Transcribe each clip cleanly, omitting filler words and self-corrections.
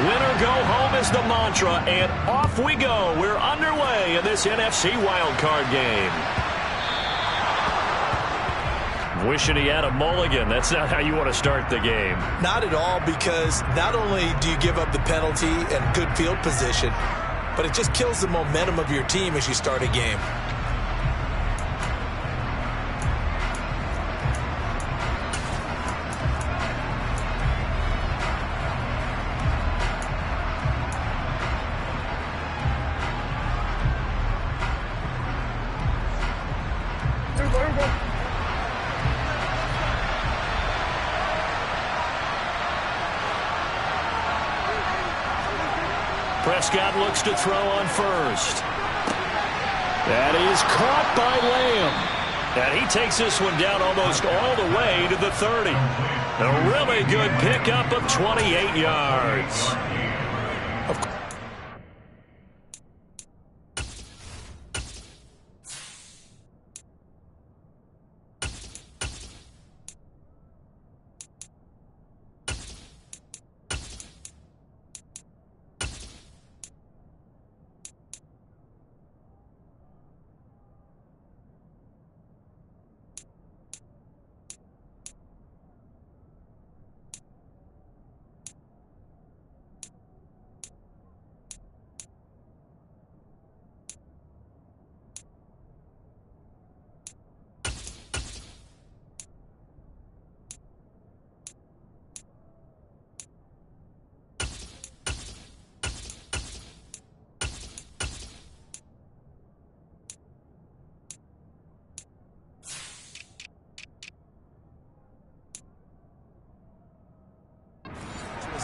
Win or go home is the mantra, and off we go. We're underway in this NFC Wildcard game. Wishing he had a mulligan. That's not how you want to start the game. Not at all, because not only do you give up the penalty and good field position, but it just kills the momentum of your team as you start a game. Prescott looks to throw on first. That is caught by Lamb. And he takes this one down almost all the way to the 30. A really good pickup of 28 yards.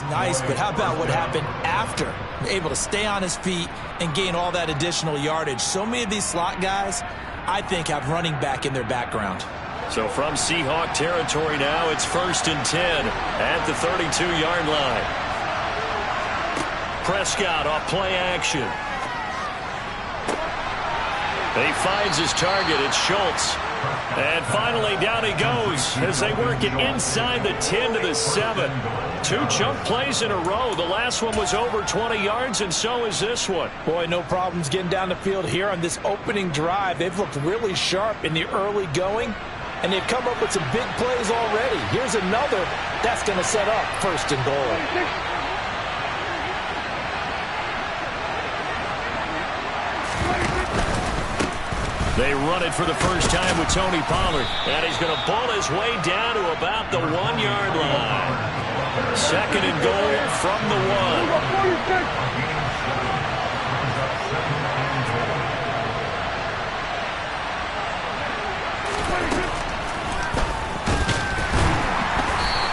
Nice, but how about what happened after? Able to stay on his feet and gain all that additional yardage. So many of these slot guys, I think, have running back in their background. So from Seahawk territory now, it's 1st and 10 at the 32-yard line. Prescott off play action. He finds his target. It's Schultz. And finally, down he goes as they work it inside the 10 to the 7. 2 chunk plays in a row. The last one was over 20 yards, and so is this one. Boy, no problems getting down the field here on this opening drive. They've looked really sharp in the early going, and they've come up with some big plays already. Here's another that's going to set up 1st and goal. They run it for the first time with Tony Pollard. And he's going to ball his way down to about the 1-yard line. 2nd and goal from the 1.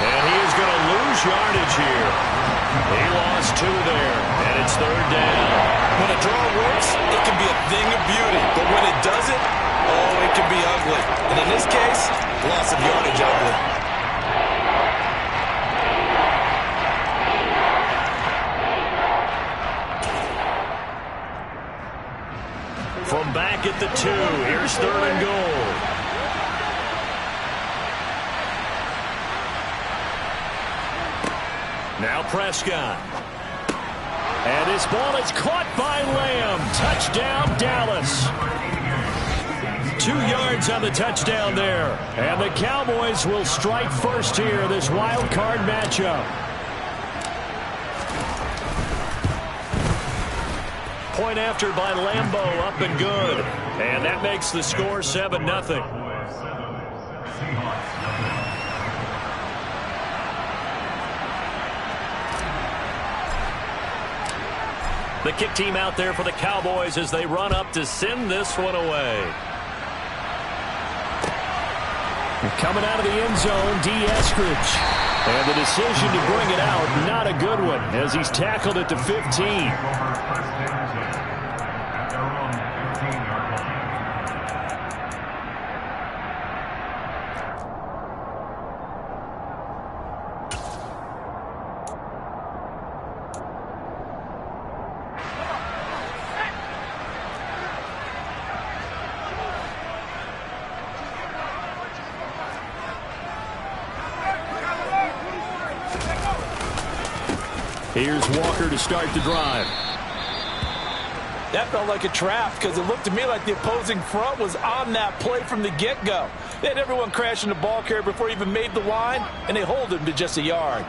And he is going to lose yardage here. He lost 2 there, and it's 3rd down. When a draw works, it can be a thing of beauty. But when it doesn't, oh, it can be ugly. And in this case, loss of yardage ugly. From back at the 2, here's 3rd and goal. Now Prescott. And this ball is caught by Lamb. Touchdown, Dallas. 2 yards on the touchdown there. And the Cowboys will strike first here, this wild card matchup. Point after by Lambeau, up and good. And that makes the score 7-0. The kick team out there for the Cowboys as they run up to send this one away. Coming out of the end zone, D. Eskridge. And the decision to bring it out, not a good one, as he's tackled at the 15. Here's Walker to start the drive. That felt like a trap because it looked to me like the opposing front was on that play from the get-go. They had everyone crashing the ball carrier before he even made the line, and they hold him to just a yard.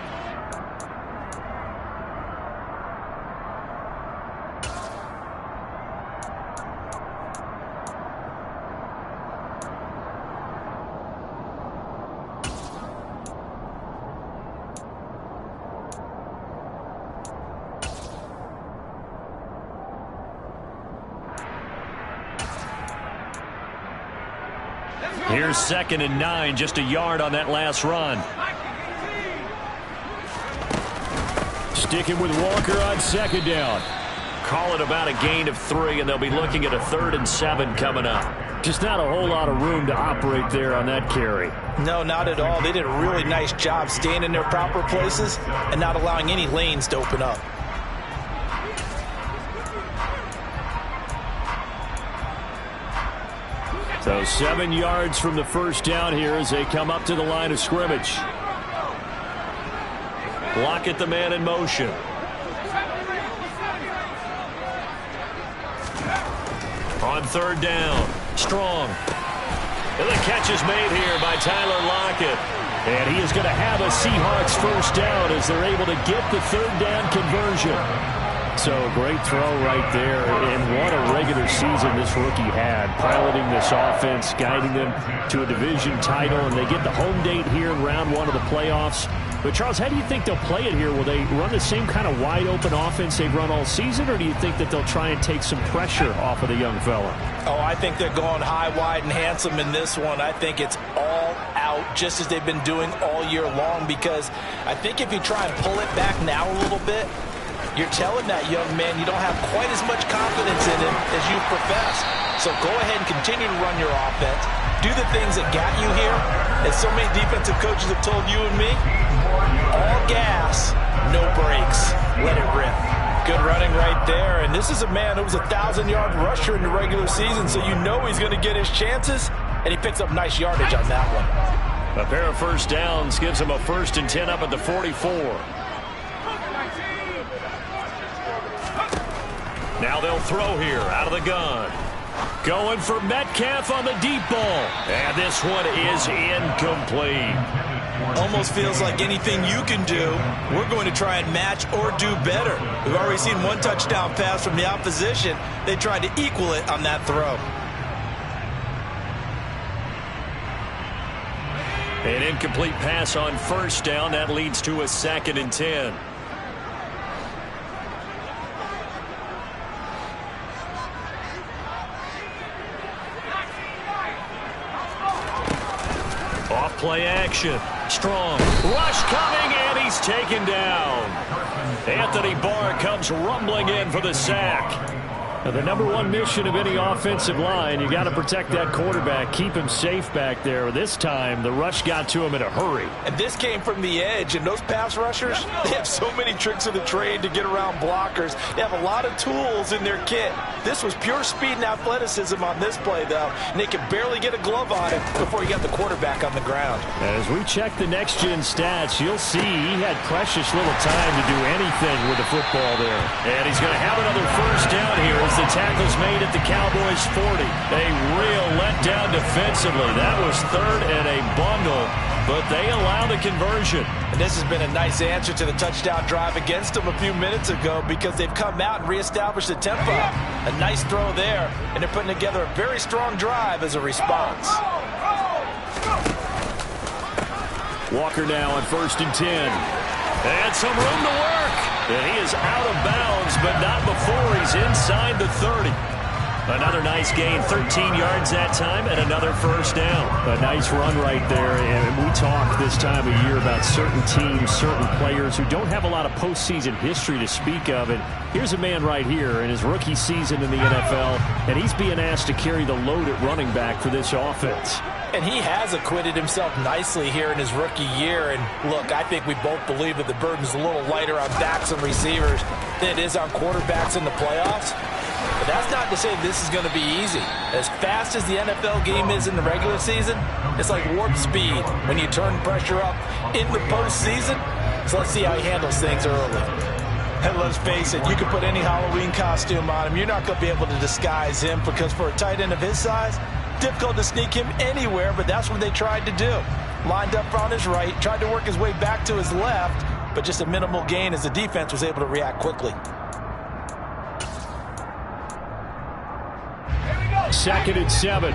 Here's 2nd and 9, just a yard on that last run. Sticking with Walker on 2nd down. Call it about a gain of 3, and they'll be looking at a 3rd and 7 coming up. Just not a whole lot of room to operate there on that carry. No, not at all. They did a really nice job staying in their proper places and not allowing any lanes to open up. So 7 yards from the first down here as they come up to the line of scrimmage. Lockett the man in motion. On 3rd down, Strong. And the catch is made here by Tyler Lockett. And he is going to have a Seahawks first down as they're able to get the 3rd down conversion. So great throw right there, and what a regular season this rookie had, piloting this offense, guiding them to a division title, and they get the home date here in round 1 of the playoffs. But Charles, how do you think they'll play it here? Will they run the same kind of wide open offense they've run all season, or do you think that they'll try and take some pressure off of the young fella? Oh, I think they're going high, wide, and handsome in this one. I think it's all out, just as they've been doing all year long, because I think if you try and pull it back now a little bit, you're telling that young man you don't have quite as much confidence in him as you profess. So go ahead and continue to run your offense. Do the things that got you here. As so many defensive coaches have told you and me, all gas, no brakes. Let it rip. Good running right there. And this is a man who was a 1,000-yard rusher in the regular season, so you know he's going to get his chances, and he picks up nice yardage on that one. A pair of first downs gives him a 1st and 10 up at the 44. Now they'll throw here out of the gun. Going for Metcalf on the deep ball. And this one is incomplete. Almost feels like anything you can do, we're going to try and match or do better. We've already seen 1 touchdown pass from the opposition. They tried to equal it on that throw. An incomplete pass on 1st down. That leads to a 2nd and 10. Play action. Strong. Rush coming, and he's taken down. Anthony Barr comes rumbling in for the sack. Now, the #1 mission of any offensive line, you got to protect that quarterback, keep him safe back there. This time, the rush got to him in a hurry. And this came from the edge, and those pass rushers, they have so many tricks of the trade to get around blockers. They have a lot of tools in their kit. This was pure speed and athleticism on this play, though, and they could barely get a glove on him before he got the quarterback on the ground. As we check the next-gen stats, you'll see he had precious little time to do anything with the football there. And he's going to have another first down here as the tackle's made at the Cowboys 40. A real letdown defensively. That was 3rd and a bundle, but they allow the conversion. And this has been a nice answer to the touchdown drive against them a few minutes ago because they've come out and reestablished the tempo. A nice throw there, and they're putting together a very strong drive as a response. Walker now on 1st and 10. And some room to work. And he is out of bounds, but not before he's inside the 30. Another nice gain, 13 yards that time, and another first down. A nice run right there, and we talk this time of year about certain teams, certain players who don't have a lot of postseason history to speak of, and here's a man right here in his rookie season in the NFL, and he's being asked to carry the load at running back for this offense. And he has acquitted himself nicely here in his rookie year, and look, I think we both believe that the burden's a little lighter on backs and receivers than it is on quarterbacks in the playoffs. But that's not to say this is going to be easy. As fast as the NFL game is in the regular season, it's like warp speed when you turn pressure up in the postseason. So let's see how he handles things early. And let's face it, you can put any Halloween costume on him. You're not going to be able to disguise him because for a tight end of his size, difficult to sneak him anywhere, but that's what they tried to do. Lined up on his right, tried to work his way back to his left, but just a minimal gain as the defense was able to react quickly. 2nd and 7.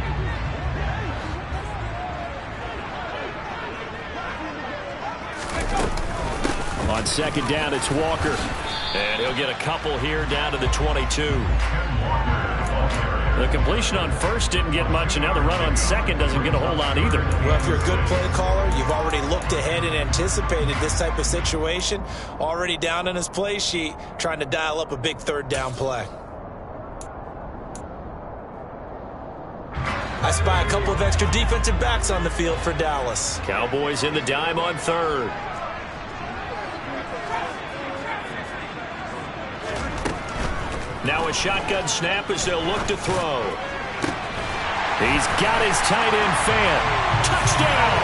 On 2nd down, it's Walker. And he'll get a couple here down to the 22. The completion on 1st didn't get much, and now the run on 2nd doesn't get a whole lot either. Well, if you're a good play caller, you've already looked ahead and anticipated this type of situation. Already down on his play sheet, trying to dial up a big 3rd down play. I spy a couple of extra defensive backs on the field for Dallas. Cowboys in the dime on 3rd. Now a shotgun snap as they'll look to throw. He's got his tight end Fant. Touchdown!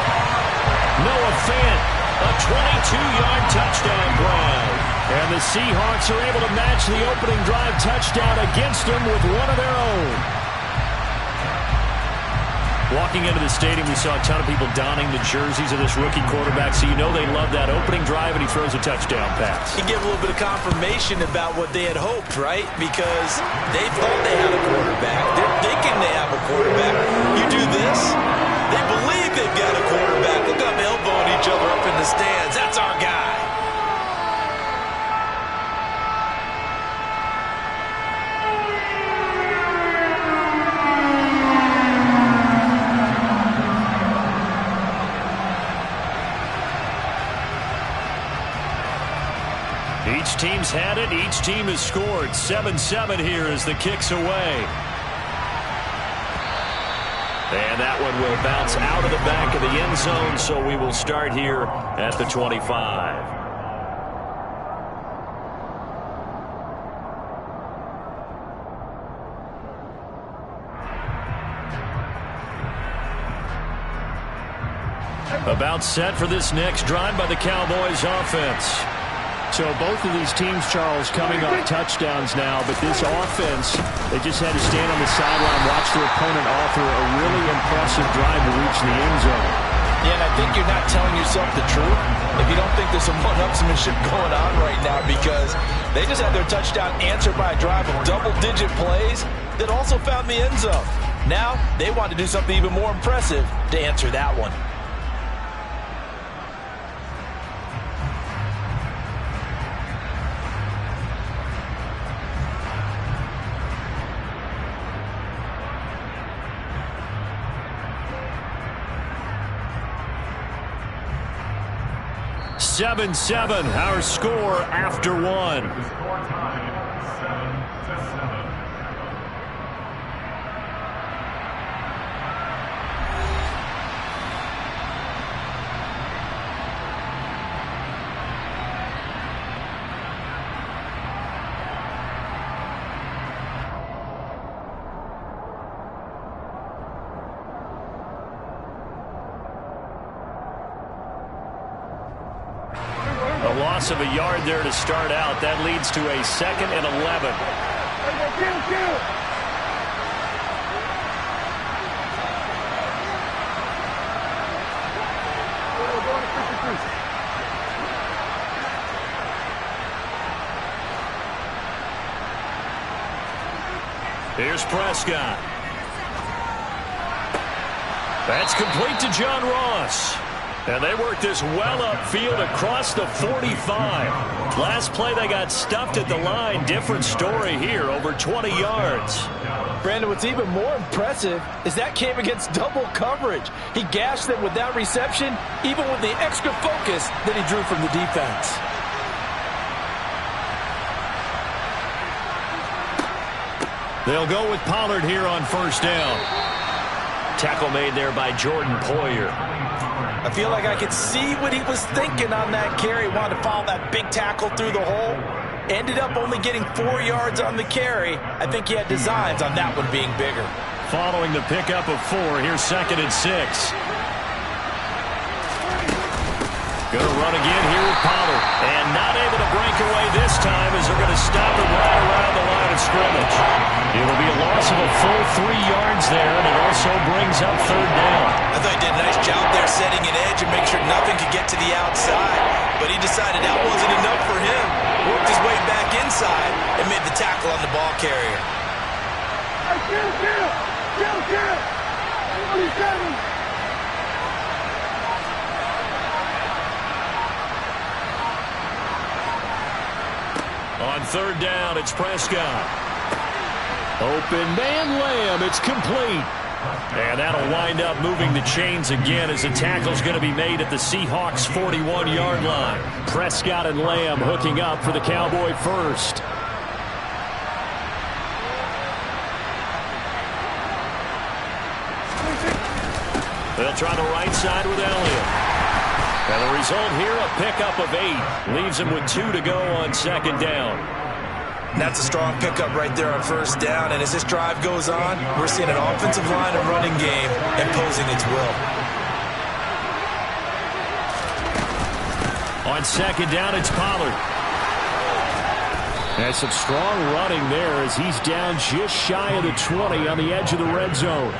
Noah Fant, a 22-yard touchdown grab. And the Seahawks are able to match the opening drive touchdown against them with one of their own. Walking into the stadium, we saw a ton of people donning the jerseys of this rookie quarterback, so you know they love that opening drive, and he throws a touchdown pass. He gave a little bit of confirmation about what they had hoped, right? Because they thought they had a quarterback. They're thinking they have a quarterback. You do this, they believe they've got a quarterback. Look at them elbowing each other up in the stands. That's our guy. Each team's had it. Each team has scored. 7-7 here as the kick's away. And that one will bounce out of the back of the end zone, so we will start here at the 25. About set for this next drive by the Cowboys offense. So both of these teams, Charles, coming off touchdowns now, but this offense, they just had to stand on the sideline, watch their opponent offer a really impressive drive to reach the end zone. Yeah, and I think you're not telling yourself the truth if you don't think there's some one-upsmanship going on right now, because they just had their touchdown answered by a drive of double-digit plays that also found the end zone. Now they want to do something even more impressive to answer that one. Seven, our score after one. A loss of a yard there to start out. That leads to a 2nd and 11. Here's Prescott. That's complete to John Ross. And they work this well upfield across the 45. Last play, they got stuffed at the line. Different story here, over 20 yards. Brandon, what's even more impressive is that came against double coverage. He gashed them with that reception, even with the extra focus that he drew from the defense. They'll go with Pollard here on 1st down. Tackle made there by Jordan Poyer. I feel like I could see what he was thinking on that carry. Wanted to follow that big tackle through the hole. Ended up only getting 4 yards on the carry. I think he had designs on that one being bigger. Following the pickup of 4, here's 2nd and 6. Going to run again here with Pollard. And not able to break away this time as they're going to stop him right around the line of scrimmage. It'll be a loss of a full 3 yards there, and it also brings up third down. I thought he did a nice job there setting an edge and make sure nothing could get to the outside. But he decided that wasn't enough for him. Worked his way back inside and made the tackle on the ball carrier. On third down, it's Prescott. Open man Lamb. It's complete. And that'll wind up moving the chains again as the tackle's going to be made at the Seahawks' 41-yard line. Prescott and Lamb hooking up for the Cowboy first. They'll try the right side with Elliott. And the result here, a pickup of 8. Leaves him with 2 to go on second down. And that's a strong pickup right there on first down. And as this drive goes on, we're seeing an offensive line and running game imposing its will. On second down, it's Pollard. And some strong running there as he's down just shy of the 20 on the edge of the red zone.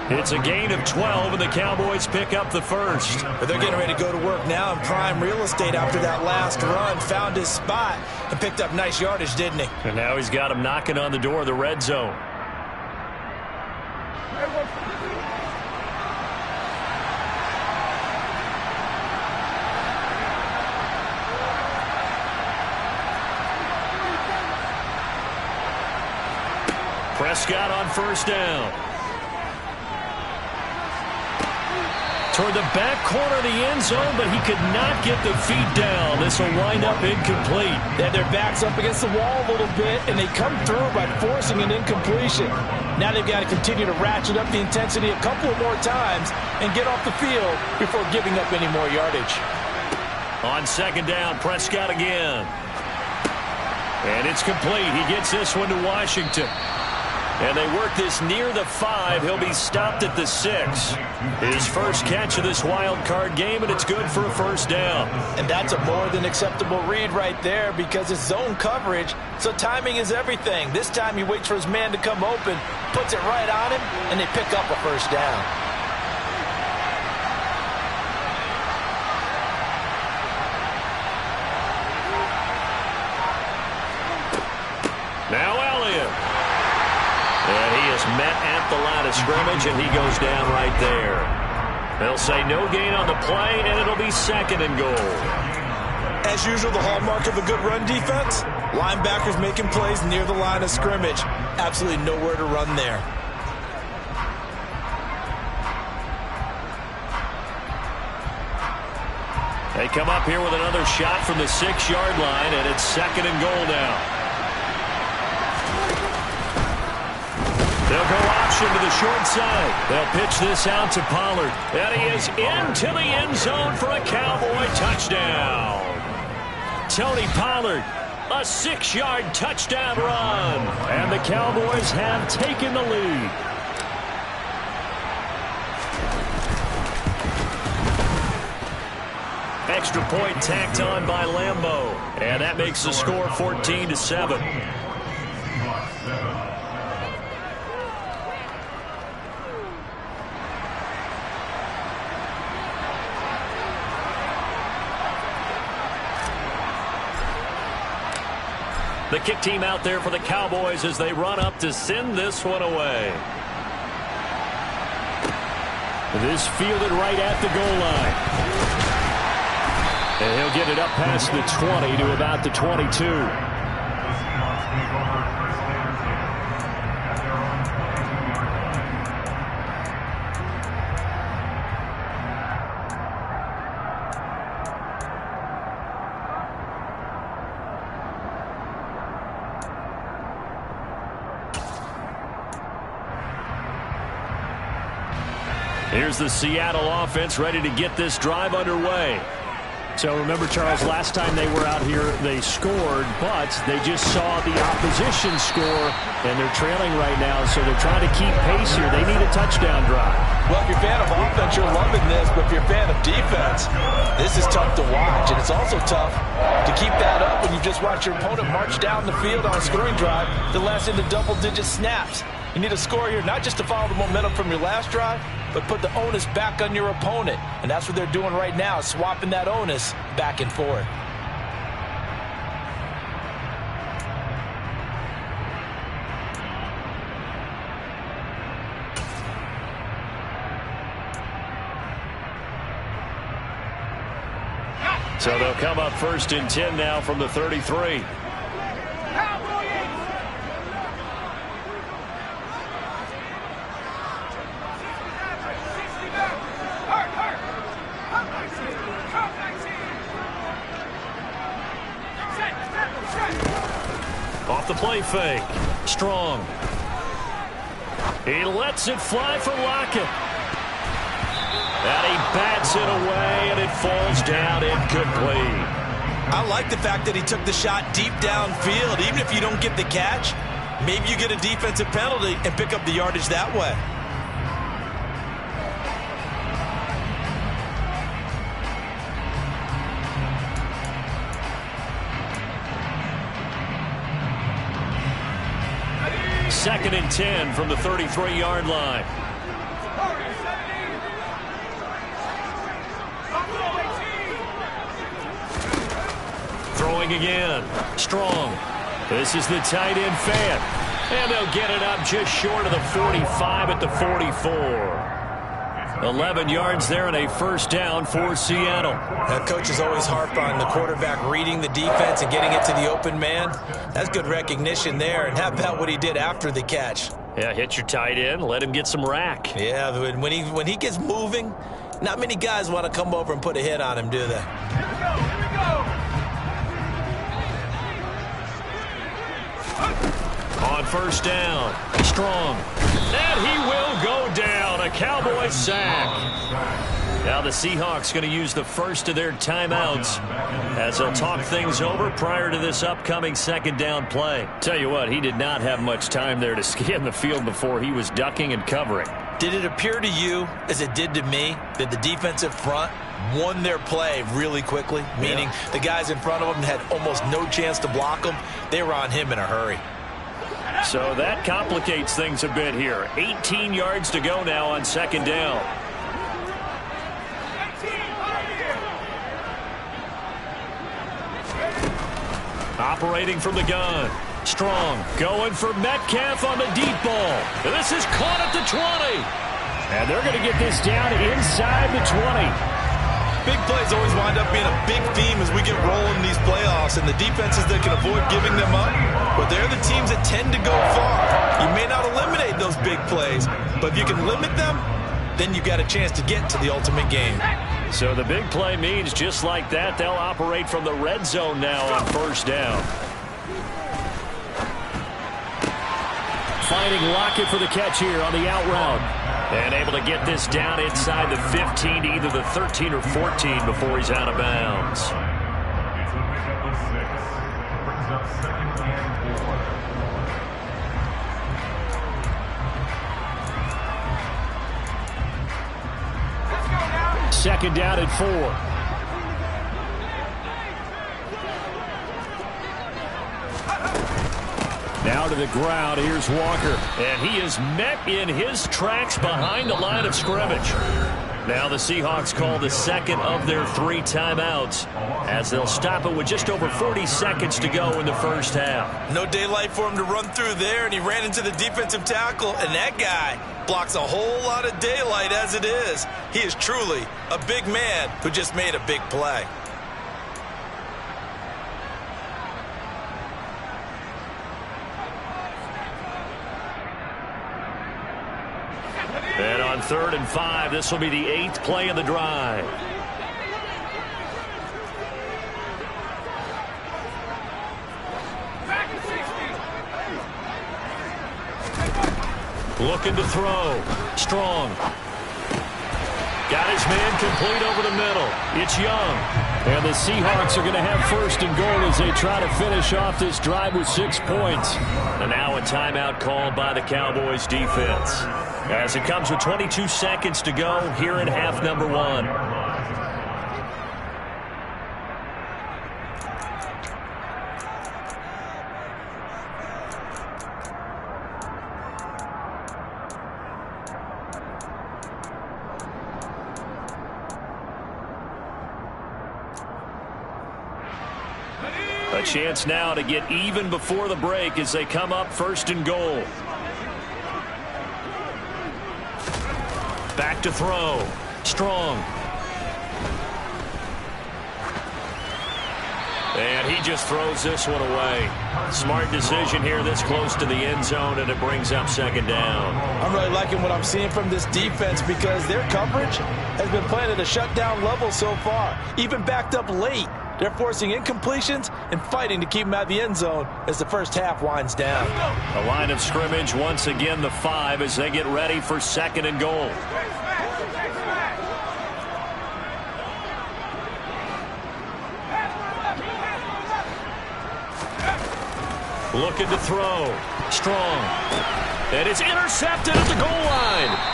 It's a gain of 12, and the Cowboys pick up the first. But they're getting ready to go to work now in prime real estate after that last run. Found his spot and picked up nice yardage, didn't he? And now he's got him knocking on the door of the red zone. Prescott on first down. Toward the back corner of the end zone, but he could not get the feet down. This will wind up incomplete. They had their backs up against the wall a little bit, and they come through by forcing an incompletion. Now they've got to continue to ratchet up the intensity a couple of more times and get off the field before giving up any more yardage. On second down, Prescott again. And it's complete. He gets this one to Washington. And they work this near the 5. He'll be stopped at the 6. His first catch of this wild card game, and it's good for a first down. And that's a more than acceptable read right there because it's zone coverage, so timing is everything. This time he waits for his man to come open, puts it right on him, and they pick up a first down. Now Elliott. And he is met at the line of scrimmage, and he goes down right there. They'll say no gain on the play, and it'll be second and goal. As usual, the hallmark of a good run defense, linebackers making plays near the line of scrimmage. Absolutely nowhere to run there. They come up here with another shot from the 6-yard line, and it's second and goal now. They'll go option to the short side. They'll pitch this out to Pollard. And he is into the end zone for a Cowboy touchdown. Tony Pollard, a 6-yard touchdown run. And the Cowboys have taken the lead. Extra point tacked on by Lambeau. And that makes the score 14-7. The kick team out there for the Cowboys as they run up to send this one away. This fielded right at the goal line. And he'll get it up past the 20 to about the 22. Here's the Seattle offense ready to get this drive underway. So remember, Charles, last time they were out here, they scored, but they just saw the opposition score, and they're trailing right now, so they're trying to keep pace here. They need a touchdown drive. Well, if you're a fan of offense, you're loving this, but if you're a fan of defense, this is tough to watch, and it's also tough to keep that up when you just watch your opponent march down the field on a scoring drive that lasts into double-digit snaps. You need a score here, not just to follow the momentum from your last drive, but put the onus back on your opponent. And that's what they're doing right now, swapping that onus back and forth. So they'll come up 1st and 10 now from the 33. Off the play fake. Strong. He lets it fly for Lockett. And he bats it away, and it falls down incomplete. I like the fact that he took the shot deep downfield. Even if you don't get the catch, maybe you get a defensive penalty and pick up the yardage that way. Second and 10 from the 33-yard line. Throwing again. Strong. This is the tight end fan. And they'll get it up just short of the 45 at the 44. 11 yards there and a first down for Seattle. Coaches always harp on the quarterback reading the defense and getting it to the open man. That's good recognition there. And how about what he did after the catch? Yeah, hit your tight end, let him get some rack. Yeah, when he gets moving, not many guys want to come over and put a hit on him, do they? Here we go. On first down, Strong. And he will go down. A Cowboys sack. Now the Seahawks going to use the first of their timeouts as they'll talk things over prior to this upcoming second down play. Tell you what, he did not have much time there to scan the field before he was ducking and covering. Did it appear to you, as it did to me, that the defensive front won their play really quickly? Meaning the guys in front of them had almost no chance to block him. They were on him in a hurry. So that complicates things a bit here. 18 yards to go now on second down. Operating from the gun. Strong going for Metcalf on the deep ball. This is caught at the 20. And they're going to get this down inside the 20. Big plays always wind up being a big theme as we get rolling these playoffs, and the defenses that can avoid giving them up, but they're the teams that tend to go far. You may not eliminate those big plays, but if you can limit them, then you've got a chance to get to the ultimate game. So the big play means just like that, they'll operate from the red zone now on first down. Finding Lockett for the catch here on the out route. And able to get this down inside the 15 to either the 13 or 14 before he's out of bounds. Second down at 4. Now to the ground, here's Walker. And he is met in his tracks behind the line of scrimmage. Now the Seahawks call the second of their 3 timeouts as they'll stop it with just over 40 seconds to go in the first half. No daylight for him to run through there, and he ran into the defensive tackle, and that guy blocks a whole lot of daylight as it is. He is truly a big man who just made a big play. And on 3rd and 5, this will be the 8th play of the drive. Looking to throw. Strong. Got his man complete over the middle. It's Young. And the Seahawks are going to have first and goal as they try to finish off this drive with 6 points. And now a timeout called by the Cowboys defense, as it comes with 22 seconds to go here in half number 1. A chance now to get even before the break as they come up first and goal. Back to throw. Strong. And he just throws this one away. Smart decision here this close to the end zone, and it brings up second down. I'm really liking what I'm seeing from this defense because their coverage has been playing at a shutdown level so far. Even backed up late. They're forcing incompletions and fighting to keep them out of the end zone as the first half winds down. A line of scrimmage once again the 5 as they get ready for second and goal. Looking to throw. Strong. And it's intercepted at the goal line.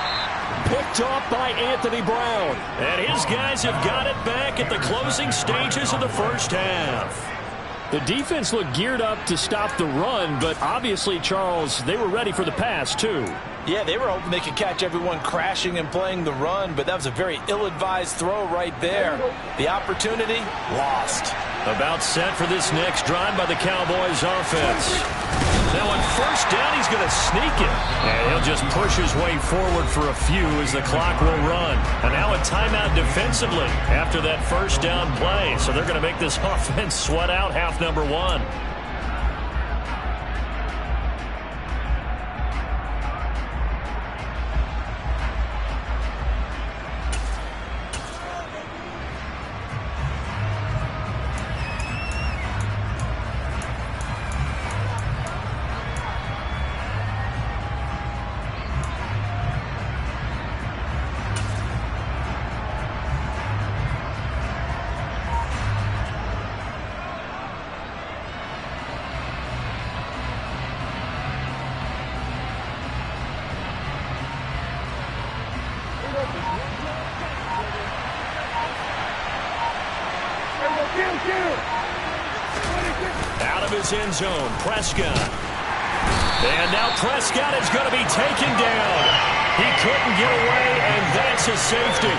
Picked off by Anthony Brown. And his guys have got it back at the closing stages of the first half. The defense looked geared up to stop the run, but obviously, Charles, they were ready for the pass, too. Yeah, they were hoping they could catch everyone crashing and playing the run, but that was a very ill-advised throw right there. The opportunity, lost. About set for this next drive by the Cowboys offense. Now on first down, he's going to sneak it. And he'll just push his way forward for a few as the clock will run. And now a timeout defensively after that first down play. So they're going to make this offense sweat out half number 1. Out of his end zone, Prescott. And now Prescott is going to be taken down. He couldn't get away, and that's a safety.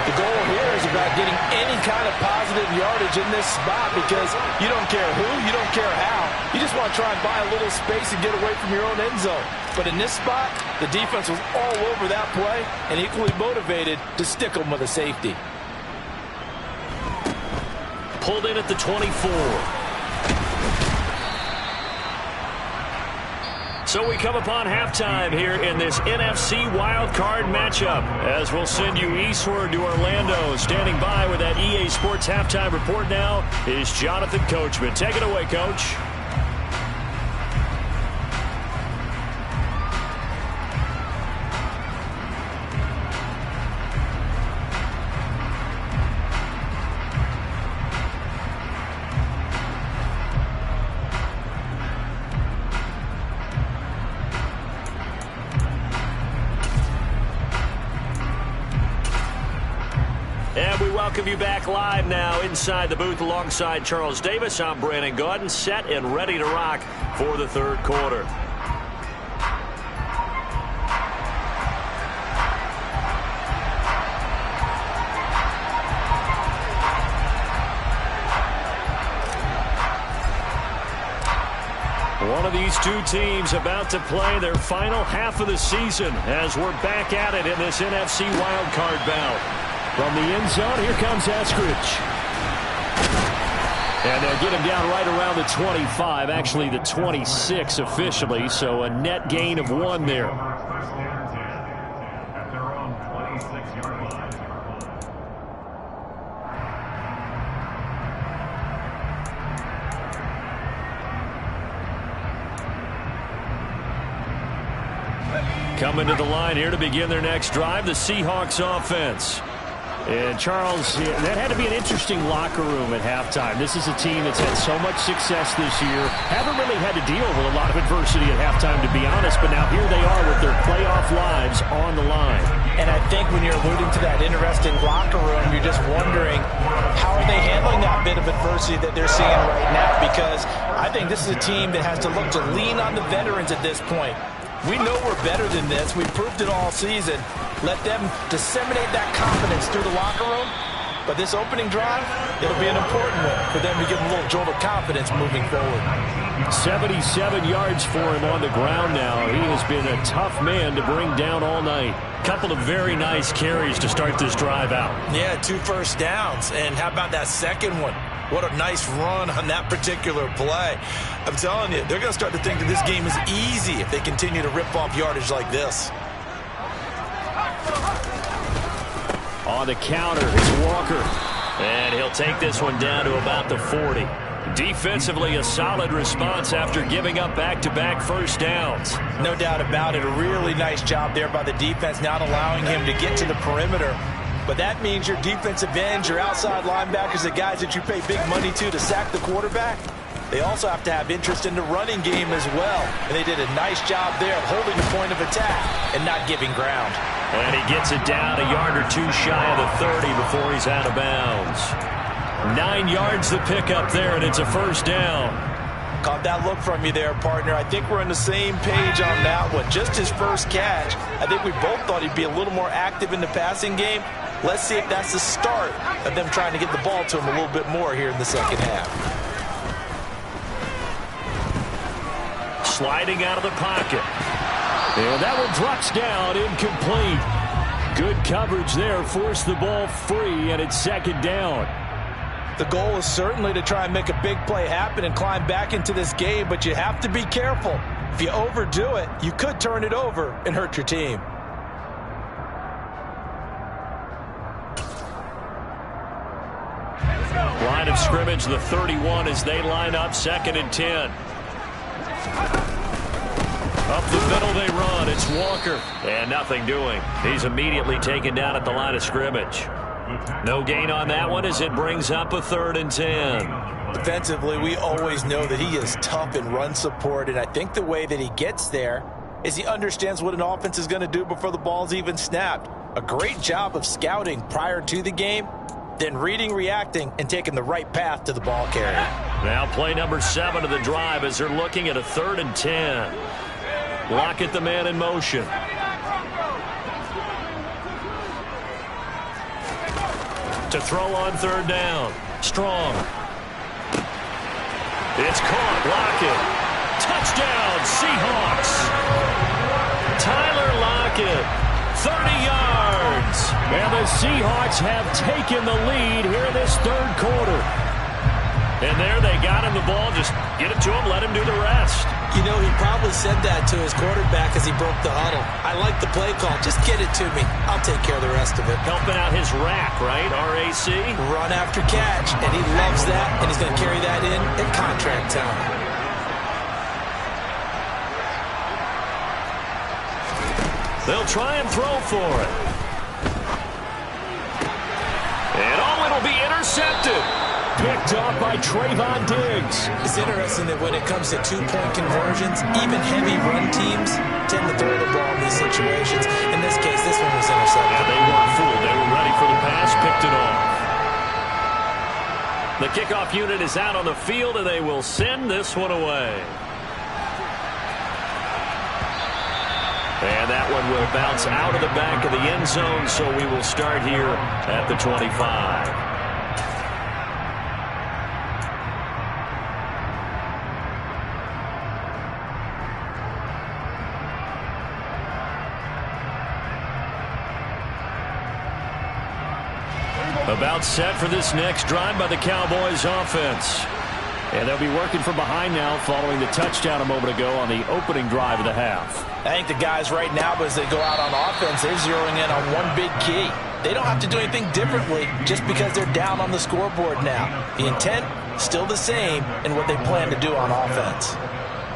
The goal here is about getting any kind of positive yardage in this spot because you don't care who, you don't care how. You just want to try and buy a little space and get away from your own end zone. But in this spot, the defense was all over that play and equally motivated to stick them with a safety. Pulled in at the 24. So we come upon halftime here in this NFC Wildcard matchup as we'll send you eastward to Orlando. Standing by with that EA Sports halftime report now is Jonathan Coachman. Take it away, Coach. And we welcome you back live now inside the booth alongside Charles Davis. I'm Brandon Gaudin, set and ready to rock for the third quarter. One of these two teams about to play their final half of the season as we're back at it in this NFC wildcard bout. From the end zone, here comes Eskridge. And they'll get him down right around the 25, actually the 26 officially, so a net gain of 1 there. Coming to the line here to begin their next drive, the Seahawks offense. And Charles, that had to be an interesting locker room at halftime. This is a team that's had so much success this year. Haven't really had to deal with a lot of adversity at halftime, to be honest. But now here they are with their playoff lives on the line. And I think when you're alluding to that interesting locker room, you're just wondering how are they handling that bit of adversity that they're seeing right now? Because I think this is a team that has to look to lean on the veterans at this point. We know we're better than this. We've proved it all season. Let them disseminate that confidence through the locker room. But this opening drive, it'll be an important one for them to give them a little jolt of confidence moving forward. 77 yards for him on the ground now. He has been a tough man to bring down all night. Couple of very nice carries to start this drive out. Yeah, 2 first downs. And how about that second one? What a nice run on that particular play. I'm telling you, they're going to start to think that this game is easy if they continue to rip off yardage like this. On the counter, it's Walker. And he'll take this one down to about the 40. Defensively, a solid response after giving up back-to-back first downs. No doubt about it. A really nice job there by the defense, not allowing him to get to the perimeter. But that means your defensive ends, your outside linebackers, the guys that you pay big money to sack the quarterback, they also have to have interest in the running game as well. And they did a nice job there of holding the point of attack and not giving ground. And he gets it down a yard or two shy of the 30 before he's out of bounds. 9 yards to pick up there, and it's a first down. Caught that look from you there, partner. I think we're on the same page on that one. Just his first catch. I think we both thought he'd be a little more active in the passing game. Let's see if that's the start of them trying to get the ball to him a little bit more here in the second half. Sliding out of the pocket. And that one drops down, incomplete. Good coverage there, forced the ball free, and it's second down. The goal is certainly to try and make a big play happen and climb back into this game, but you have to be careful. If you overdo it, you could turn it over and hurt your team. Line of scrimmage, the 31 as they line up, 2nd and 10. Up the middle they run. It's Walker. And nothing doing. He's immediately taken down at the line of scrimmage. No gain on that one as it brings up a 3rd and 10. Defensively, we always know that he is tough in run support, and I think the way that he gets there is he understands what an offense is going to do before the ball's even snapped. A great job of scouting prior to the game, then reading, reacting, and taking the right path to the ball carrier. Now play number 7 of the drive as they're looking at a 3rd and 10. Lockett, the man in motion. To throw on 3rd down. Strong. It's caught. Lockett. Touchdown, Seahawks. Tyler Lockett, 30 yards. And the Seahawks have taken the lead here in this 3rd quarter. And there they got him the ball. Just get it to him, let him do the rest. You know, he probably said that to his quarterback as he broke the huddle. I like the play call. Just get it to me. I'll take care of the rest of it. Helping out his rack, right? RAC. Run after catch. And he loves that. And he's going to carry that in at contract time. They'll try and throw for it. And it'll be intercepted. Picked off by Trayvon Diggs. It's interesting that when it comes to 2-point conversions, even heavy run teams tend to throw the ball in these situations. In this case, this one was intercepted. Yeah, they weren't fooled. They were ready for the pass, picked it off. The kickoff unit is out on the field, and they will send this one away. And that one will bounce out of the back of the end zone, so we will start here at the 25. About set for this next drive by the Cowboys offense. And they'll be working from behind now following the touchdown a moment ago on the opening drive of the half. I think the guys right now, as they go out on offense, they're zeroing in on one big key. They don't have to do anything differently just because they're down on the scoreboard now. The intent, still the same in what they plan to do on offense.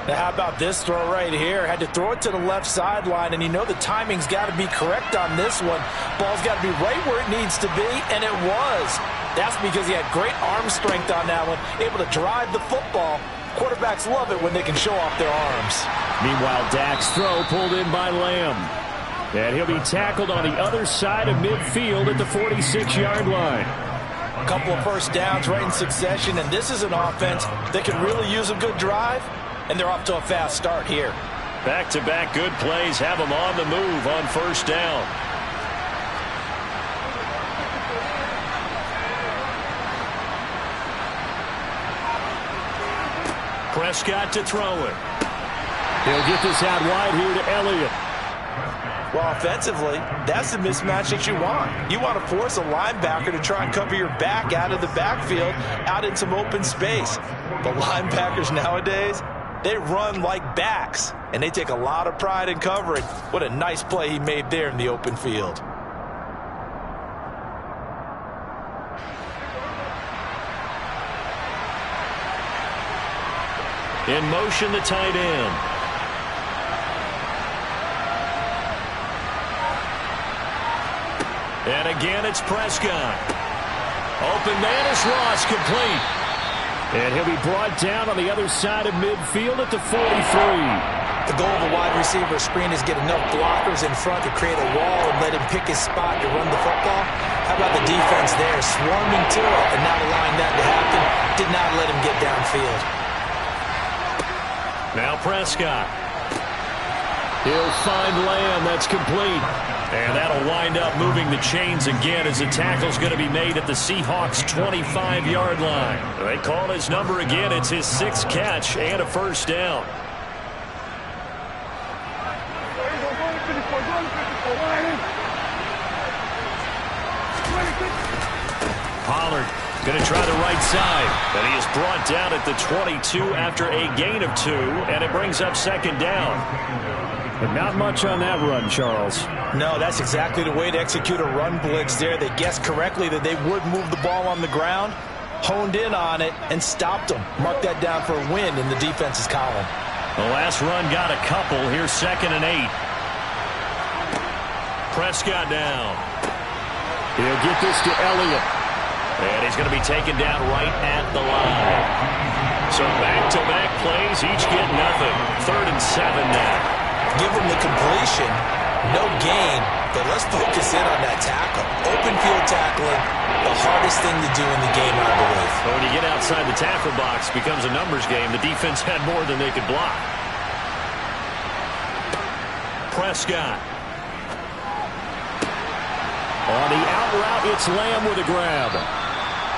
Now, how about this throw right here? Had to throw it to the left sideline, and you know the timing's got to be correct on this one. Ball's got to be right where it needs to be, and it was. That's because he had great arm strength on that one, able to drive the football. Quarterbacks love it when they can show off their arms. Meanwhile, Dak's throw pulled in by Lamb. And he'll be tackled on the other side of midfield at the 46-yard line. A couple of first downs right in succession, and this is an offense that can really use a good drive, and they're off to a fast start here. Back-to-back good plays have them on the move on first down. Prescott to throw it. He'll get this out wide here to Elliott. Well, offensively, that's the mismatch that you want. You want to force a linebacker to try and cover your back out of the backfield, out in some open space. But linebackers nowadays, they run like backs, and they take a lot of pride in covering. What a nice play he made there in the open field. In motion, the tight end. And again, it's Prescott. Open man is Ross, complete. And he'll be brought down on the other side of midfield at the 43. The goal of a wide receiver screen is get enough blockers in front to create a wall and let him pick his spot to run the football. How about the defense there, swarming to it and not allowing that to happen? Did not let him get downfield. Now Prescott. He'll find Lamb. That's complete. And that'll wind up moving the chains again as the tackle's going to be made at the Seahawks' 25-yard line. They call his number again. It's his 6th catch and a first down. Pollard going to try the right side. And he is brought down at the 22 after a gain of 2. And it brings up second down. But not much on that run, Charles. No, that's exactly the way to execute a run blitz there. They guessed correctly that they would move the ball on the ground, honed in on it, and stopped them. Mark that down for a win in the defense's column. The last run got a couple. Here's 2nd and 8. Prescott down. He'll get this to Elliott. And he's going to be taken down right at the line. So back-to-back plays, each get nothing. 3rd and 7 now. Give them the completion, no gain, but let's focus in on that tackle. Open field tackling, the hardest thing to do in the game, I believe. But when you get outside the tackle box, it becomes a numbers game. The defense had more than they could block. Prescott. On the out route, it's Lamb with a grab.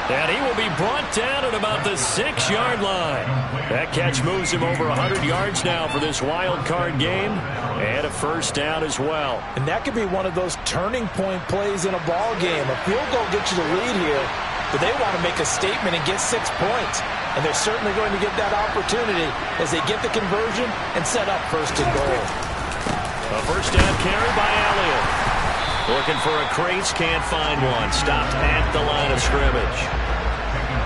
And he will be brought down at about the 6-yard line. That catch moves him over 100 yards now for this wild card game. And a first down as well. And that could be one of those turning point plays in a ball game. A field goal gets you the lead here, but they want to make a statement and get 6 points. And they're certainly going to get that opportunity as they get the conversion and set up 1st and goal. A first down carry by Elliott. Looking for a crease, can't find one. Stopped at the line of scrimmage.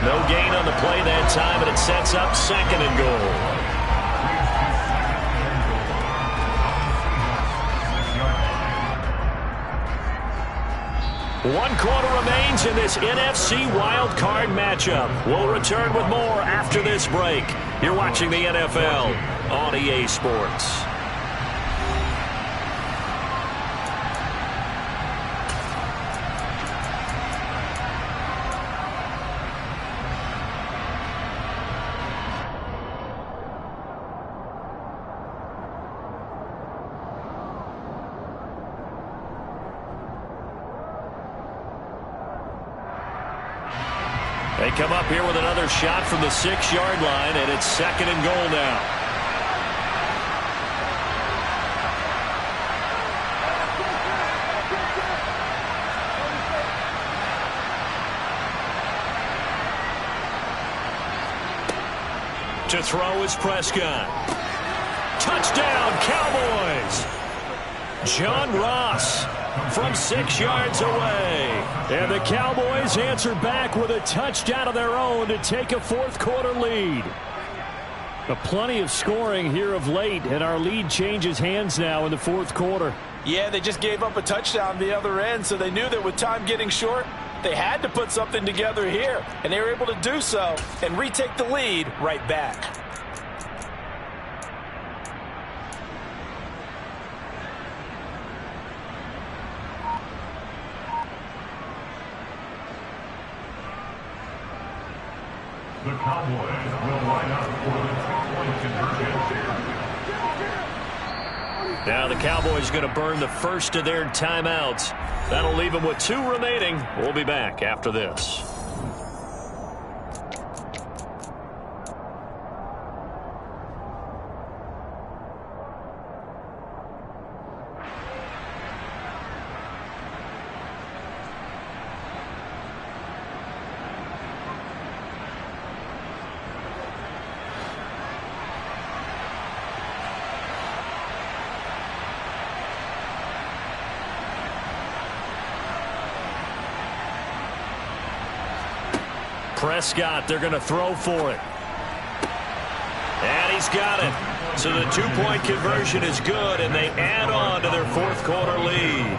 No gain on the play that time, and it sets up 2nd and goal. One quarter remains in this NFC wildcard matchup. We'll return with more after this break. You're watching the NFL on EA Sports. They come up here with another shot from the 6-yard line, and it's 2nd and goal now. To throw is Prescott. Touchdown, Cowboys! John Ross from 6 yards away. And the Cowboys answer back with a touchdown of their own to take a 4th quarter lead. Plenty of scoring here of late, and our lead changes hands now in the fourth quarter. Yeah, they just gave up a touchdown the other end, so they knew that with time getting short, they had to put something together here, and they were able to do so and retake the lead right back. The Cowboys will line up for the two-point conversion. Now the Cowboys going to burn the first of their timeouts. That'll leave them with 2 remaining. We'll be back after this. Prescott, they're going to throw for it. And he's got it. So the 2-point conversion is good, and they add on to their fourth quarter lead.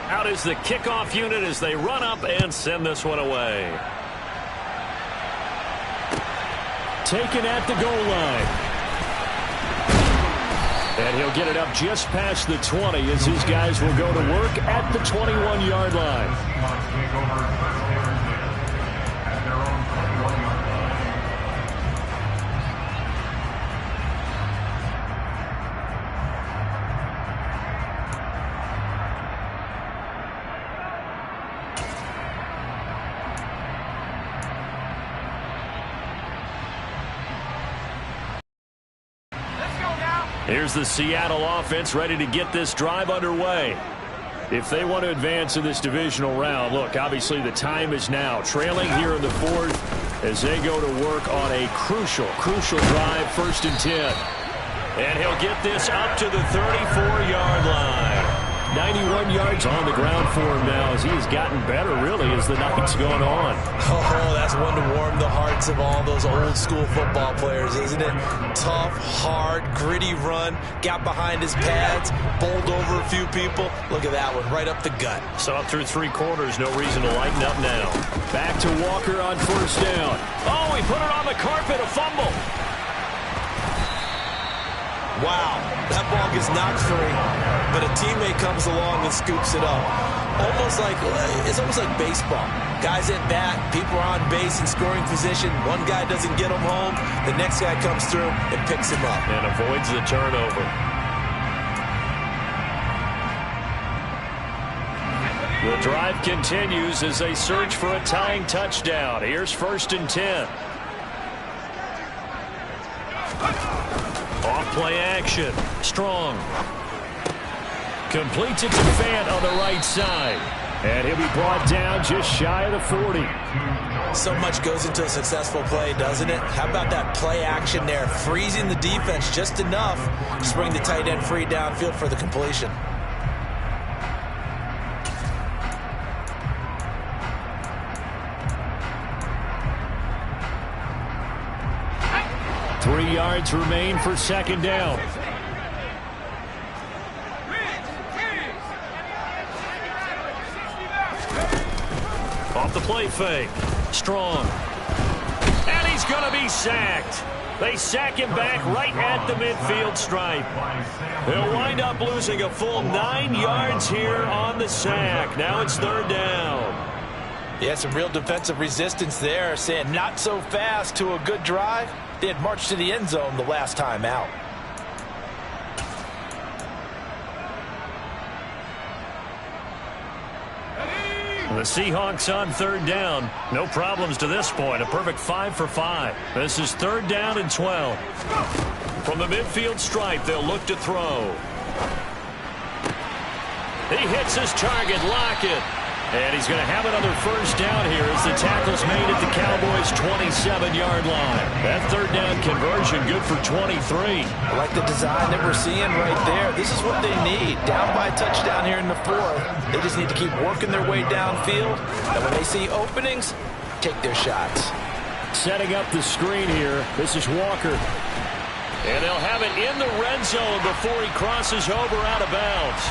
Out is the kickoff unit as they run up and send this one away. Taken at the goal line. And he'll get it up just past the 20 as his guys will go to work at the 21-yard line. Here's the Seattle offense ready to get this drive underway. If they want to advance in this divisional round, look, obviously the time is now. Trailing here in the fourth as they go to work on a crucial drive, 1st and 10. And he'll get this up to the 34-yard line. 91 yards on the ground for him now as he has gotten better, really, as the night's gone on. Oh, that's one to warm the hearts of all those old-school football players, isn't it? Tough, hard, gritty run, got behind his pads, bowled over a few people. Look at that one, right up the gut. So up through 3 quarters, no reason to lighten up now. Back to Walker on 1st down. Oh, he put it on the carpet, a fumble. Wow, that ball gets knocked free, but a teammate comes along and scoops it up. It's almost like baseball. Guys at bat, people are on base in scoring position. One guy doesn't get him home, the next guy comes through and picks him up. And avoids the turnover. The drive continues as they search for a tying touchdown. Here's 1st and 10. Off-play action. Strong. Completes it to Fant on the right side. And he'll be brought down just shy of the 40. So much goes into a successful play, doesn't it? How about that play action there? Freezing the defense just enough to bring the tight end free downfield for the completion. Three yards remain for 2nd down. Off the play fake. Strong. And he's going to be sacked. They sack him back right at the midfield stripe. They'll wind up losing a full 9 yards here on the sack. Now it's 3rd down. Yeah, some real defensive resistance there, saying not so fast to a good drive. They had marched to the end zone the last time out. The Seahawks on 3rd down. No problems to this point. A perfect 5 for 5. This is 3rd down and 12. From the midfield stripe, they'll look to throw. He hits his target, Lockett. And he's going to have another first down here as the tackle's made at the Cowboys' 27-yard line. That third down conversion good for 23. I like the design that we're seeing right there. This is what they need. Down by a touchdown here in the fourth. They just need to keep working their way downfield. And when they see openings, take their shots. Setting up the screen here. This is Walker. And they'll have it in the red zone before he crosses over out of bounds.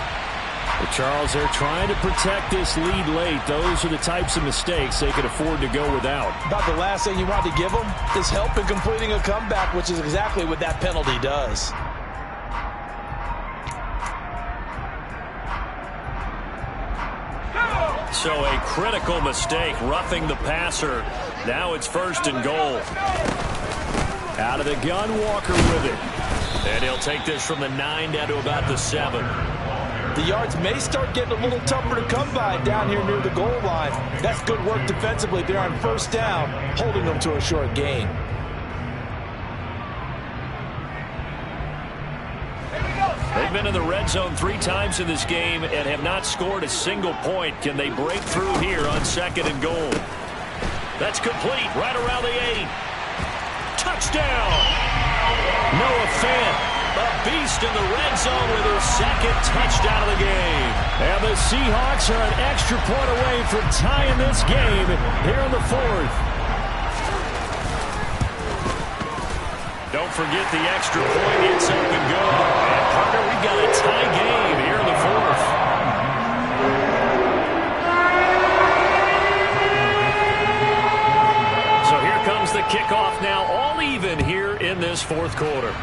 Well, Charles, they're trying to protect this lead late. Those are the types of mistakes they could afford to go without. About the last thing you want to give them is help in completing a comeback, which is exactly what that penalty does. So a critical mistake, roughing the passer. Now it's first and goal. Out of the gun, Walker with it. And he'll take this from the 9 down to about the 7. The yards may start getting a little tougher to come by down here near the goal line. That's good work defensively there on first down, holding them to a short gain. They've been in the red zone 3 times in this game and have not scored a single point. Can they break through here on second and goal? That's complete right around the 8. Touchdown! Noah Fant. A beast in the red zone with his second touchdown of the game. And the Seahawks are an extra point away from tying this game here in the 4th. Don't forget the extra point. It's up and go. And partner, we've got a tie game here in the 4th. So here comes the kickoff now, all even here in this 4th quarter.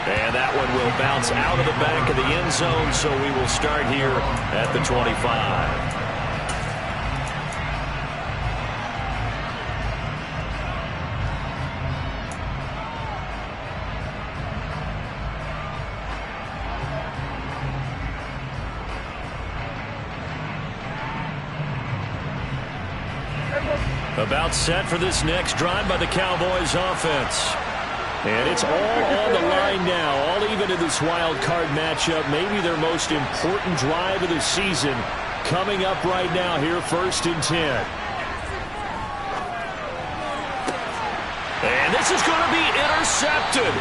And that one will bounce out of the back of the end zone, so we will start here at the 25. About set for this next drive by the Cowboys offense. And it's all on the line now, all even in this wild card matchup. Maybe their most important drive of the season coming up right now here, 1st and 10. And this is going to be intercepted.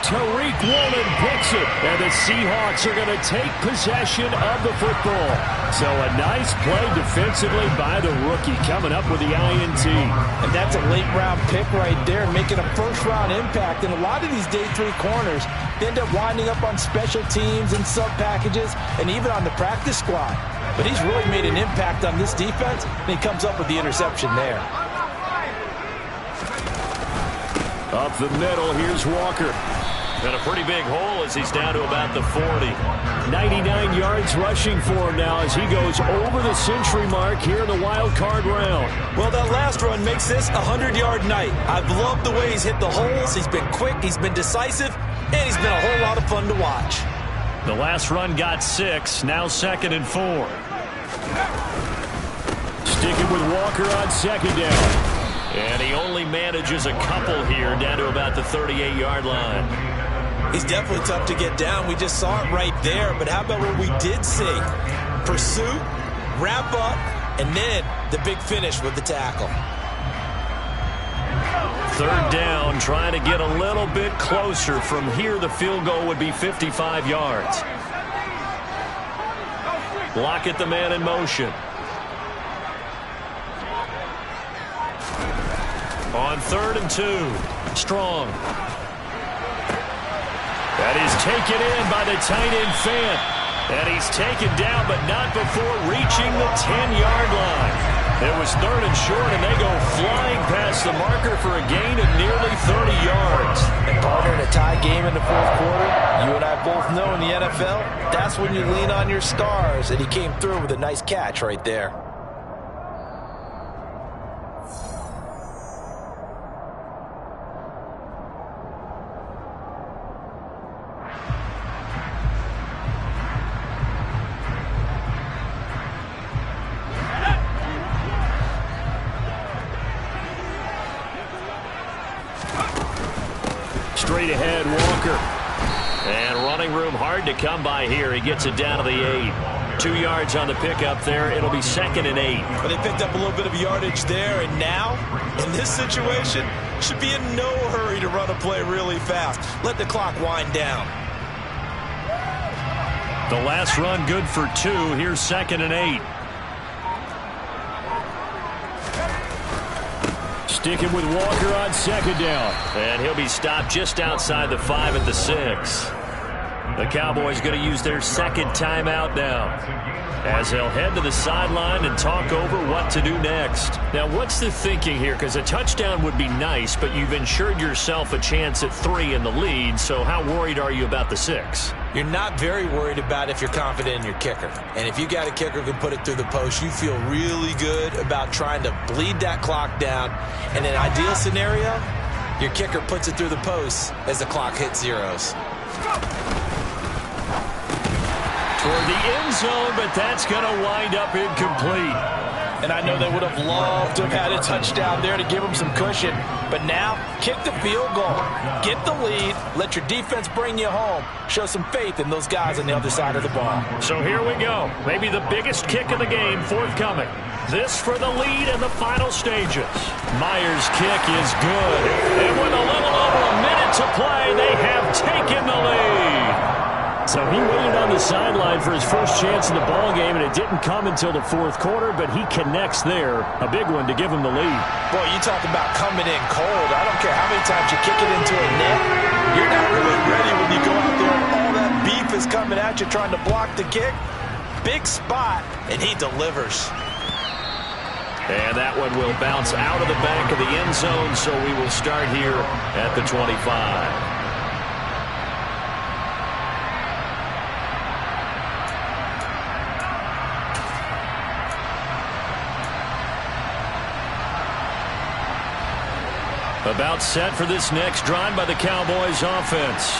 Tariq Woolen picks it, and the Seahawks are going to take possession of the football. So a nice play defensively by the rookie, coming up with the INT. And that's a late-round pick right there, making a first-round impact. And a lot of these day 3 corners end up winding up on special teams and sub-packages and even on the practice squad. But he's really made an impact on this defense, and he comes up with the interception there. Up the middle, here's Walker. And a pretty big hole as he's down to about the 40. 99 yards rushing for him now as he goes over the century mark here in the wild card round. Well, that last run makes this a 100-yard night. I've loved the way he's hit the holes. He's been quick, he's been decisive, and he's been a whole lot of fun to watch. The last run got 6, now 2nd and 4. Sticking with Walker on second down. And he only manages a couple here down to about the 38-yard line. He's definitely tough to get down. We just saw it right there. But how about what we did see? Pursuit, wrap up, and then the big finish with the tackle. 3rd down, trying to get a little bit closer. From here, the field goal would be 55 yards. Lockett, the man in motion. On 3rd and 2, Strong. That is taken in by the tight end Fant. And he's taken down, but not before reaching the 10-yard line. It was 3rd and short, and they go flying past the marker for a gain of nearly 30 yards. And partner, in a tie game in the 4th quarter, you and I both know in the NFL, that's when you lean on your stars. And he came through with a nice catch right there. Straight ahead, Walker. And running room hard to come by here. He gets it down to the 8. 2 yards on the pickup there. It'll be 2nd and 8. But they picked up a little bit of yardage there, and now, in this situation, should be in no hurry to run a play really fast. Let the clock wind down. The last run good for 2. Here's 2nd and 8. Sticking with Walker on 2nd down. And he'll be stopped just outside the 5 at the 6. The Cowboys going to use their 2nd timeout now, as they'll head to the sideline and talk over what to do next. Now, what's the thinking here? Because a touchdown would be nice, but you've ensured yourself a chance at 3 in the lead, so how worried are you about the 6? You're not very worried about if you're confident in your kicker. And if you got a kicker who can put it through the post, you feel really good about trying to bleed that clock down. In an ideal scenario, your kicker puts it through the post as the clock hits zeros. Toward the end zone, but that's going to wind up incomplete. And I know they would have loved to have had a touchdown there to give them some cushion. But now, kick the field goal. Get the lead. Let your defense bring you home. Show some faith in those guys on the other side of the ball. So here we go. Maybe the biggest kick of the game forthcoming. This for the lead in the final stages. Myers' kick is good. And with a little over a minute to play, they have taken the lead. So he waited on the sideline for his first chance in the ball game, and it didn't come until the 4th quarter, but he connects there. A big one to give him the lead. Boy, you talk about coming in cold. I don't care how many times you kick it into a net. You're not really ready when you go out there and all that beef is coming at you trying to block the kick. Big spot, and he delivers. And that one will bounce out of the back of the end zone, so we will start here at the 25. About set for this next drive by the Cowboys offense.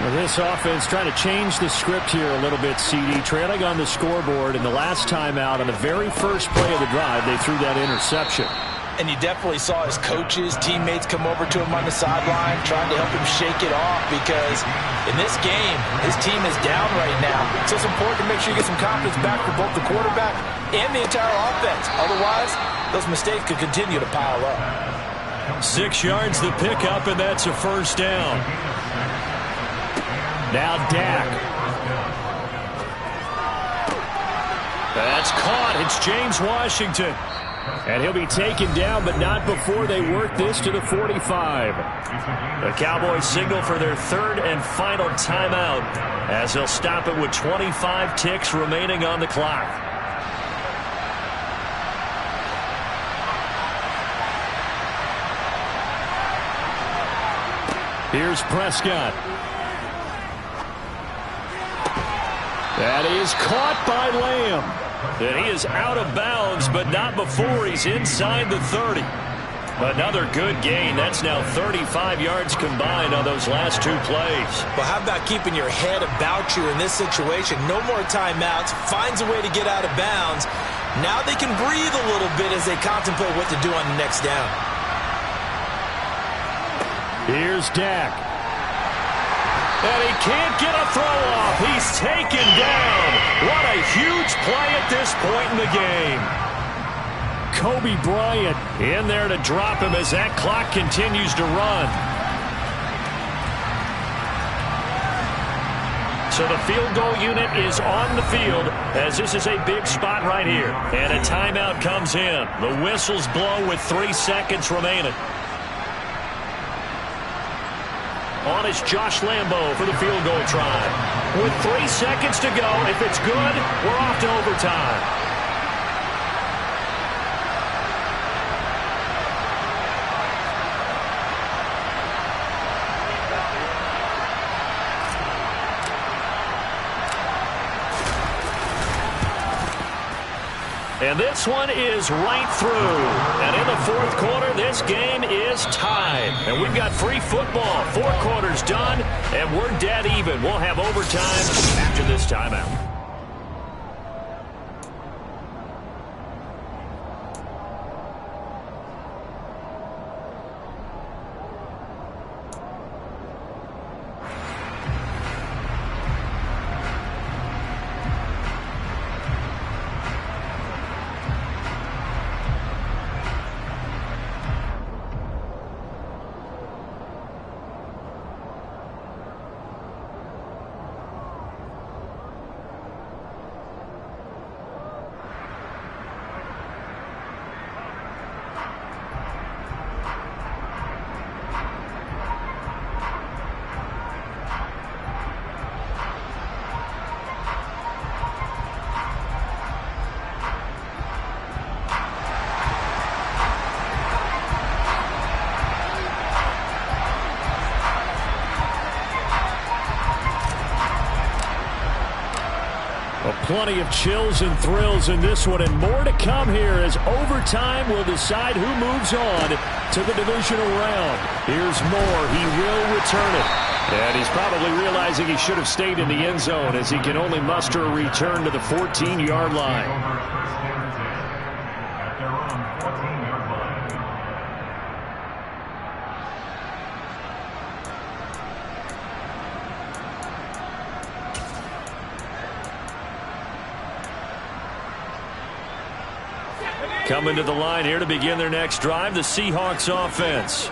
Well, this offense trying to change the script here a little bit, CD. Trailing on the scoreboard in the last timeout on the very first play of the drive, they threw that interception. And you definitely saw his coaches, teammates come over to him on the sideline trying to help him shake it off, because in this game, his team is down right now. So it's important to make sure you get some confidence back for both the quarterback and the entire offense. Otherwise, those mistakes could continue to pile up. 6 yards the pickup, and that's a first down. Now Dak. That's caught. It's James Washington. And he'll be taken down, but not before they work this to the 45. The Cowboys signal for their 3rd and final timeout, as they'll stop it with 25 ticks remaining on the clock. Here's Prescott. That is caught by Lamb. And he is out of bounds, but not before he's inside the 30. Another good gain. That's now 35 yards combined on those last 2 plays. Well, how about keeping your head about you in this situation? No more timeouts. Finds a way to get out of bounds. Now they can breathe a little bit as they contemplate what to do on the next down. Here's Dak. And he can't get a throw off. He's taken down. What a huge play at this point in the game. Kobe Bryant in there to drop him as that clock continues to run. So the field goal unit is on the field, as this is a big spot right here. And a timeout comes in. The whistles blow with 3 seconds remaining. On is Josh Lambo for the field goal try. With 3 seconds to go, if it's good, we're off to overtime. And this one is right through. And in the 4th quarter, this game is tied. And we've got free football. 4 quarters done, and we're dead even. We'll have overtime after this timeout. plenty of chills and thrills in this one, and more to come here as overtime will decide who moves on to the divisional round. Here's Moore. He will return it. And he's probably realizing he should have stayed in the end zone as he can only muster a return to the 14-yard line. Coming to the line here to begin their next drive, the Seahawks offense.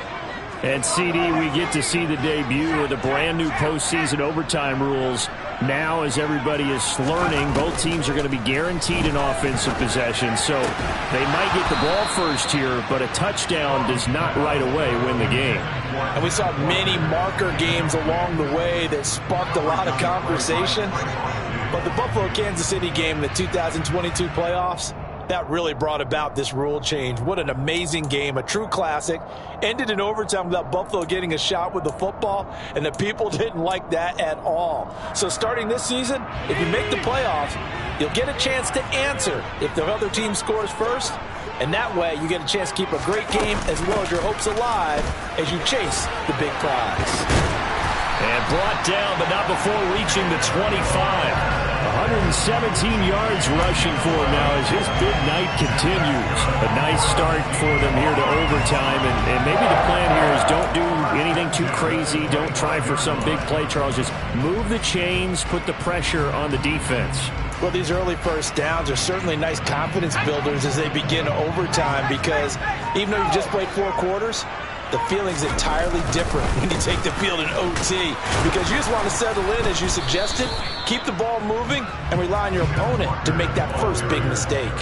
And CD, we get to see the debut of the brand new postseason overtime rules. Now, as everybody is learning, both teams are going to be guaranteed an offensive possession. So they might get the ball first here, but a touchdown does not right away win the game. And we saw many marker games along the way that sparked a lot of conversation. But the Buffalo-Kansas City game in the 2022 playoffs, that really brought about this rule change. What an amazing game, a true classic. Ended in overtime without Buffalo getting a shot with the football, and the people didn't like that at all. So starting this season, if you make the playoffs, you'll get a chance to answer if the other team scores first, and that way you get a chance to keep a great game as well as your hopes alive as you chase the big prize. And brought down, but not before reaching the 25. 117 yards rushing for him now as his big night continues. A nice start for them here to overtime, and maybe the plan here is don't do anything too crazy. Don't try for some big play, Charles. Just move the chains, put the pressure on the defense. Well, these early first downs are certainly nice confidence builders as they begin overtime, because even though you've just played 4 quarters, the feeling's entirely different when you take the field in OT, because you just want to settle in, as you suggested, keep the ball moving, and rely on your opponent to make that first big mistake.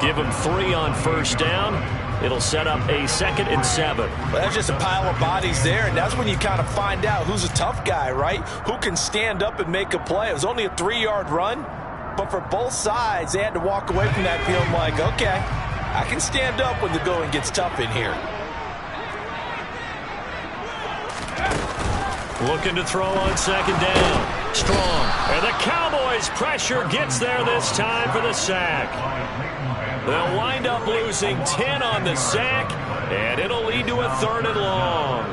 Give them 3 on first down. It'll set up a 2nd and 7. Well, that's just a pile of bodies there, and that's when you kind of find out who's a tough guy, right? Who can stand up and make a play. It was only a 3-yard run, but for both sides, they had to walk away from that feeling like, okay, I can stand up when the going gets tough in here. Looking to throw on 2nd down. Strong. And the Cowboys' pressure gets there this time for the sack. They'll wind up losing 10 on the sack, and it'll lead to a 3rd and long.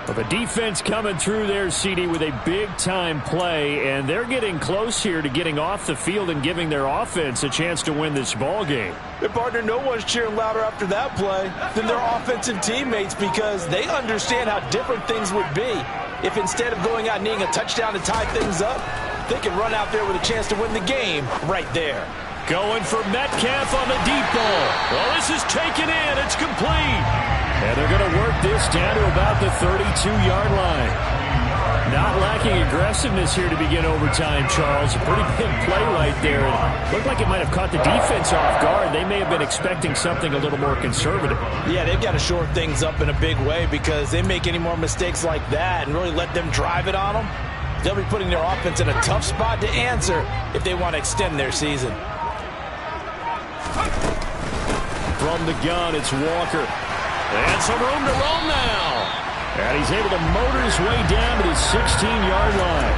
Well, the defense coming through there, CD, with a big-time play, and they're getting close here to getting off the field and giving their offense a chance to win this ball game. Hey, partner, no one's cheering louder after that play than their offensive teammates, because they understand how different things would be if instead of going out and needing a touchdown to tie things up, they can run out there with a chance to win the game right there. Going for Metcalf on the deep ball. Well, this is taken in. It's complete. And they're going to work this down to about the 32-yard line. Not lacking aggressiveness here to begin overtime, Charles. A pretty big play right there. It looked like it might have caught the defense off guard. They may have been expecting something a little more conservative. Yeah, they've got to shore things up in a big way, because they make any more mistakes like that and really let them drive it on them, they'll be putting their offense in a tough spot to answer if they want to extend their season. From the gun, it's Walker. And some room to roam now. And he's able to motor his way down to his 16-yard line.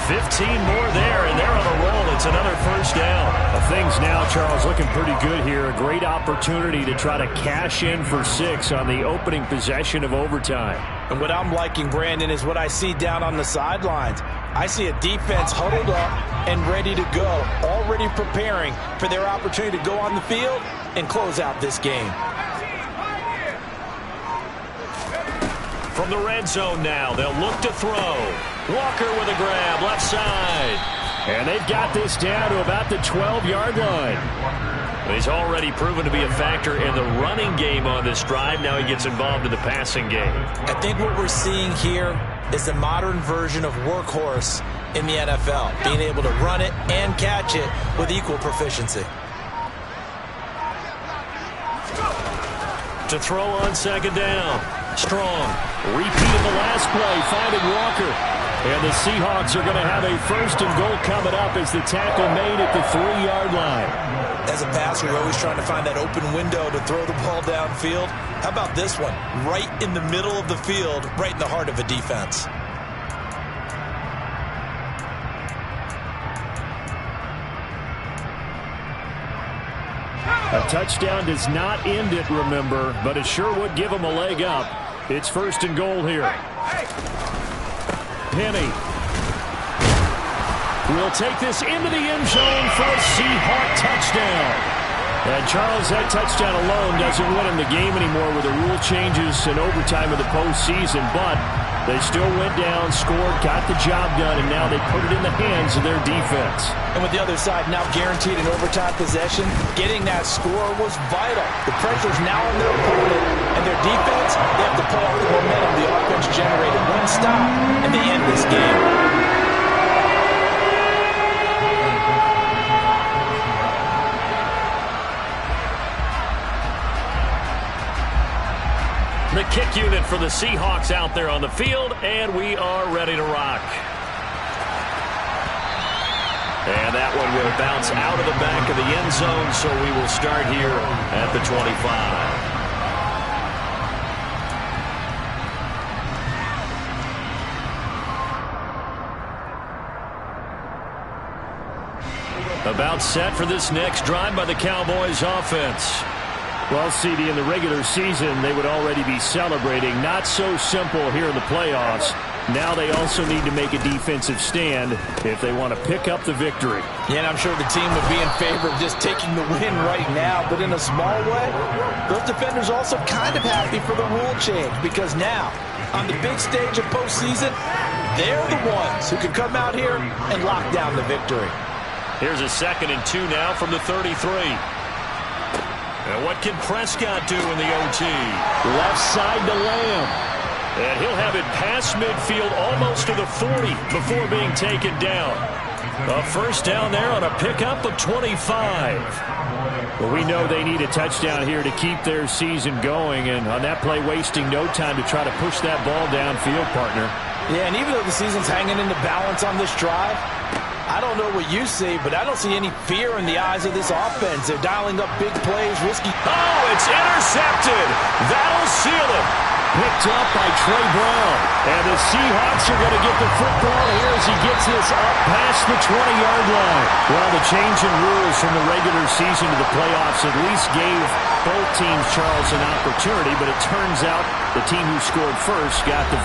15 more there, and they're on a roll. It's another first down. Things now, Charles, looking pretty good here. A great opportunity to try to cash in for 6 on the opening possession of overtime. And what I'm liking, Brandon, is what I see down on the sidelines. I see a defense huddled up and ready to go, already preparing for their opportunity to go on the field and close out this game. From the red zone now, they'll look to throw. Walker with a grab, left side. And they've got this down to about the 12-yard line. He's already proven to be a factor in the running game on this drive. Now he gets involved in the passing game. I think what we're seeing here is the modern version of workhorse in the NFL, being able to run it and catch it with equal proficiency. To throw on 2nd down. Strong. Repeating the last play, finding Walker. And the Seahawks are going to have a 1st and goal coming up as the tackle made at the 3-yard line. As a passer, you're always trying to find that open window to throw the ball downfield. How about this one? Right in the middle of the field, right in the heart of a defense. A touchdown does not end it, remember, but it sure would give them a leg up. It's 1st and goal here. Penny will take this into the end zone for a Seahawk touchdown. And Charles, that touchdown alone doesn't win him the game anymore with the rule changes and overtime in the postseason, but they still went down, scored, got the job done, and now they put it in the hands of their defense. And with the other side now guaranteed an overtime possession, getting that score was vital. The pressure's now on their opponent, and their defense, they have to pull off the momentum the offense generated. One stop, and they end this game. The kick unit for the Seahawks out there on the field, and we are ready to rock. And that one will bounce out of the back of the end zone, so we will start here at the 25. About set for this next drive by the Cowboys offense. Well, CD, in the regular season, they would already be celebrating. Not so simple here in the playoffs. Now they also need to make a defensive stand if they want to pick up the victory. Yeah, and I'm sure the team would be in favor of just taking the win right now, but in a small way, those defenders also kind of happy for the rule change, because now, on the big stage of postseason, they're the ones who can come out here and lock down the victory. Here's a 2nd and 2 now from the 33. And what can Prescott do in the OT? Left side to Lamb. And he'll have it past midfield almost to the 40 before being taken down. A 1st down there on a pickup of 25. Well, we know they need a touchdown here to keep their season going. And on that play, wasting no time to try to push that ball downfield, partner. Yeah, and even though the season's hanging in the balance on this drive, I don't know what you see, but I don't see any fear in the eyes of this offense. They're dialing up big plays, risky. Oh, it's intercepted. That'll seal it. Picked up by Trey Brown. And the Seahawks are going to get the football here as he gets this up past the 20-yard line. Well, the change in rules from the regular season to the playoffs at least gave both teams, Charles, an opportunity, but it turns out the team who scored first got the victory.